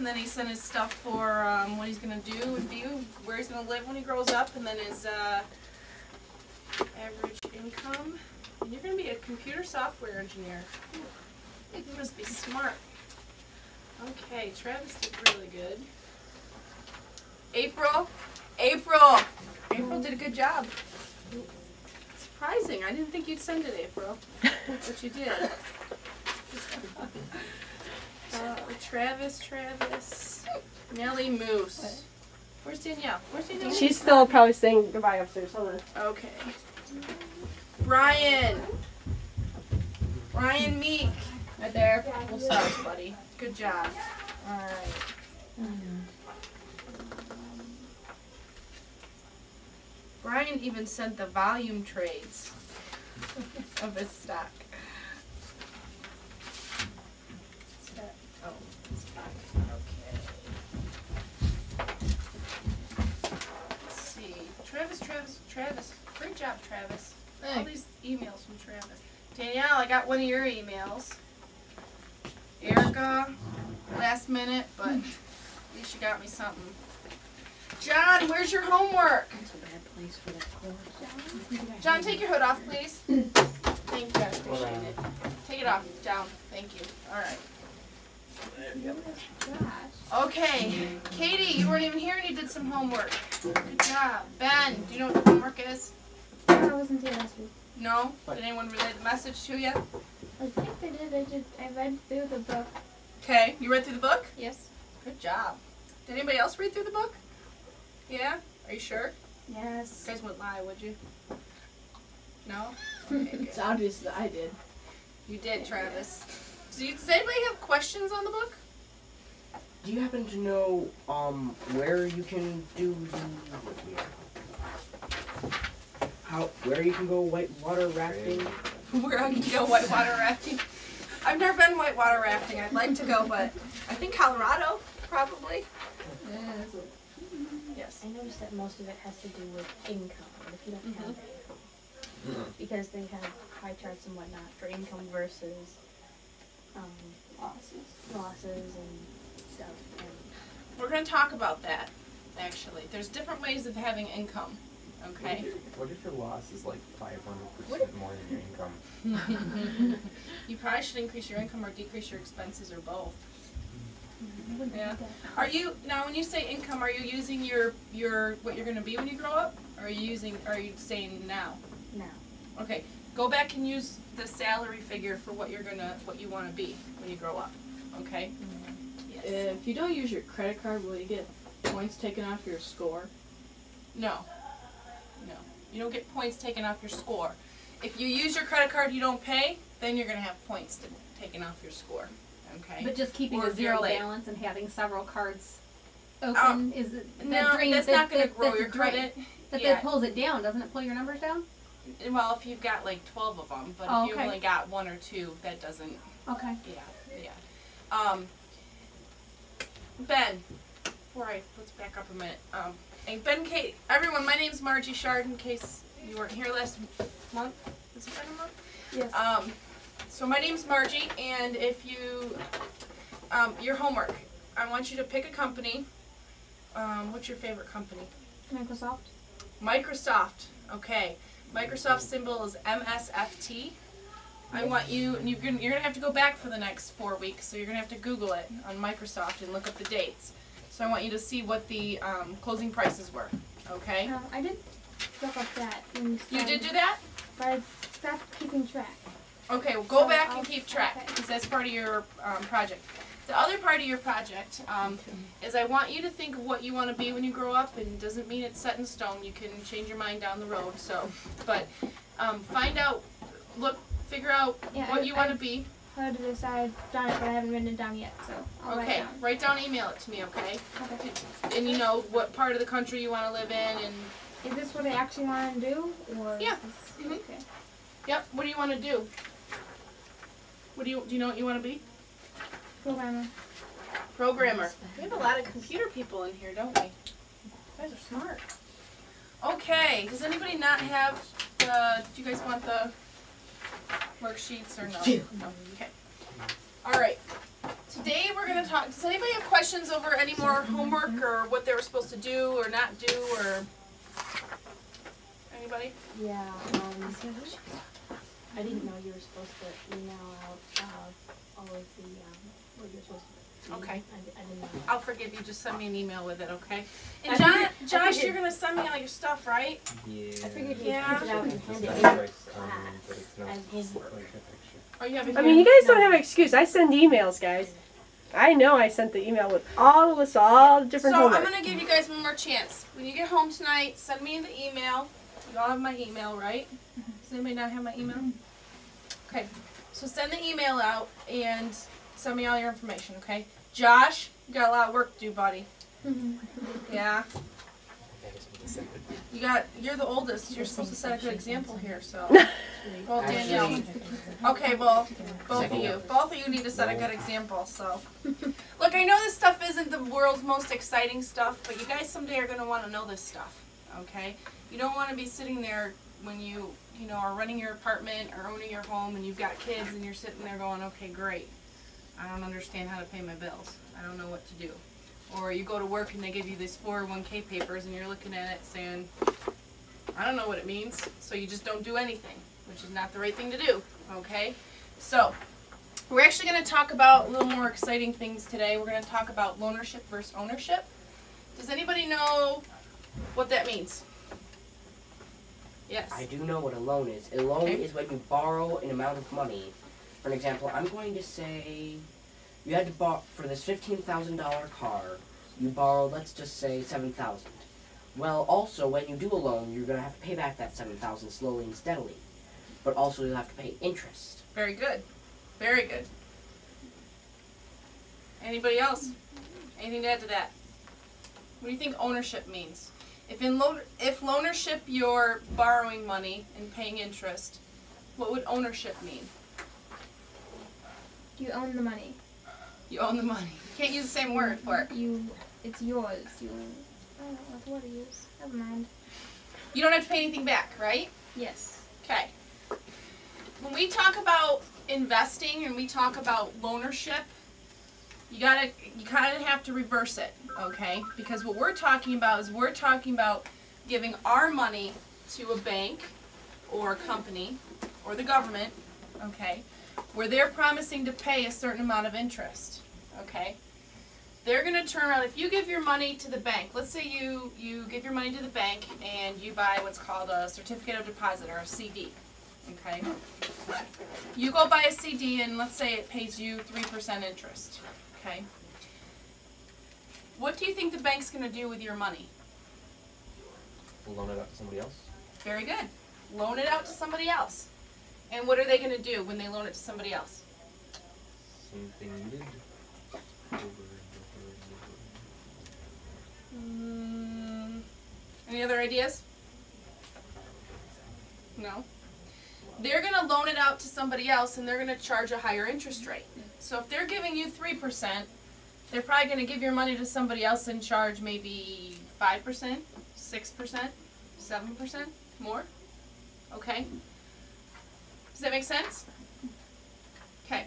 then he sent his stuff for what he's going to do and where he's going to live when he grows up, and then his average income. And you're going to be a computer software engineer. You must be smart. Okay, Travis did really good. April did a good job. Surprising. I didn't think you'd send it, April. But you did. Travis. Nellie Moose. Where's Danielle? She's still probably saying goodbye upstairs. Hold on. Okay. Brian Meek. Right there. Full size, buddy. Good job. Alright. Brian even sent the volume trades of his stock. Stock. Okay. Let's see. Travis. Great job, Travis. All these emails from Travis. Danielle, I got one of your emails. Erica, last minute, but at least you got me something. John, where's your homework? That's a bad place for that course. John, take your hood off, please. Thank you, I appreciate it. Take it off, John. Thank you. All right. Okay, Katie, you weren't even here and you did some homework. Good job. Ben, do you know what the homework is? I wasn't here last week. No? Did anyone relay the message to you? I think they did. I read through the book. Okay, you read through the book? Yes. Good job. Did anybody else read through the book? Yeah? Are you sure? Yes. You guys wouldn't lie, would you? No? Okay, good. It's obvious that I did. You did, Travis. Does anybody have questions on the book? Do you happen to know where you can do where you can go whitewater rafting? Where I can go whitewater rafting? I've never been whitewater rafting. I'd like to go, but I think Colorado, probably. Yes. I noticed that most of it has to do with income, but if you don't have it, because they have pie charts and whatnot for income versus losses and stuff. And We're going to talk about that, actually. There's different ways of having income, okay? What if your loss is like 500% more than your income? You probably should increase your income or decrease your expenses or both. Yeah. Are you, now when you say income, are you using your what you're going to be when you grow up? Or are you saying now? now. Okay. Go back and use the salary figure for what you want to be when you grow up. Okay? Yes. If you don't use your credit card, will you get points taken off your score? No. You don't get points taken off your score. If you use your credit card, you don't pay, then you're going to have points taken off your score. Okay? But just keeping Or a if you're zero late. balance and having several cards open is it? No, that's not going to grow your credit. That Yeah. pulls it down, doesn't it? Pull your numbers down? Well, if you've got like 12 of them, but Oh, if you've okay. only got one or two, that doesn't. Okay. Yeah. Ben, let's back up a minute. And Ben, Kate, everyone, my name's Margie Shard. In case you weren't here last month, has it been a month? Yes. So my name's Margie, and if you, your homework, I want you to pick a company. What's your favorite company? Microsoft. Microsoft. Okay. Microsoft's symbol is MSFT. I want you, and you're gonna have to go back for the next 4 weeks, so you're gonna have to Google it on Microsoft and look up the dates. So I want you to see what the closing prices were. Okay. I did look up that. You did do that? But I stopped keeping track. Okay. Well, go So back I'll- and keep track okay. because that's part of your project. The other part of your project is I want you to think of what you want to be when you grow up, and it doesn't mean it's set in stone. You can change your mind down the road. So, but find out, figure out what you want to be. How to decide on it, but I haven't written it down yet, so I'll Okay, write it down. email it to me, okay? Okay. And you know what part of the country you want to live in, and Is this what I actually want to do, or is Yeah. this, Mhm. okay? yep. What do you want to do? Do you know what you want to be? Programmer. Programmer. We have a lot of computer people in here, don't we? You guys are smart. Okay. Does anybody not have the? Do you guys want the worksheets or no? No. Okay. All right. Today we're going to talk. Does anybody have questions over any more homework or what they were supposed to do or not do or anybody? Yeah, I didn't know you were supposed to email out all of the what you're supposed to do. Okay. I didn't know. I'll forgive you. Just send me an email with it, okay? And I Josh, figured- you're going to send me all your stuff, right? Yeah. I figured you'd Yeah. print it out and It's hand not it in choice, class but it's not as his like work. a picture. Oh, you have it I here? mean, you guys don't No. have an excuse. I send emails, guys. I know I sent the email with all the lists of all the different So homework. I'm going to give you guys one more chance. When you get home tonight, send me the email. You all have my email, right? Does anybody not have my email? Okay. So send the email out and send me all your information, okay? Josh, you got a lot of work to do, buddy. Yeah. You're the oldest. You're supposed to set a good example here, so. Well, Danielle. Okay, well, both of you need to set a good example, so. Look, I know this stuff isn't the world's most exciting stuff, but you guys someday are going to want to know this stuff, okay? You don't want to be sitting there when you are running your apartment or owning your home and you've got kids and you're sitting there going, okay, great. I don't understand how to pay my bills. I don't know what to do. Or you go to work and they give you these 401k papers and you're looking at it saying, I don't know what it means. So you just don't do anything, which is not the right thing to do, okay? So we're actually going to talk about a little more exciting things today. We're going to talk about loanership versus ownership. Does anybody know what that means? Yes. I do know what a loan is. A loan Okay. is when you borrow an amount of money. For an example, I'm going to say you had to borrow for this $15,000 car. You borrowed, let's just say, $7,000. Well, also when you do a loan, you're going to have to pay back that $7,000 slowly and steadily. But also you'll have to pay interest. Very good. Very good. Anybody else? Anything to add to that? What do you think ownership means? If loanership you're borrowing money and paying interest, what would ownership mean? You own the money. You own the money. You can't use the same word for it. It's yours. I don't know what word to use. Never mind. You don't have to pay anything back, right? Yes. Okay. When we talk about investing and we talk about loanership, you kind of have to reverse it, okay? Because what we're talking about is we're talking about giving our money to a bank or a company or the government, okay, where they're promising to pay a certain amount of interest, okay? They're going to turn around, if you give your money to the bank, let's say you give your money to the bank and you buy what's called a certificate of deposit or a CD, okay? You go buy a CD and let's say it pays you 3% interest, okay? What do you think the bank's going to do with your money? Loan it out to somebody else? Very good. Loan it out to somebody else. And what are they going to do when they loan it to somebody else? Same thing you did. Over and over. Any other ideas? No? They're going to loan it out to somebody else and they're going to charge a higher interest rate. So if they're giving you 3%, they're probably going to give your money to somebody else and charge maybe 5%, 6%, 7% more. Okay? Does that make sense? Okay.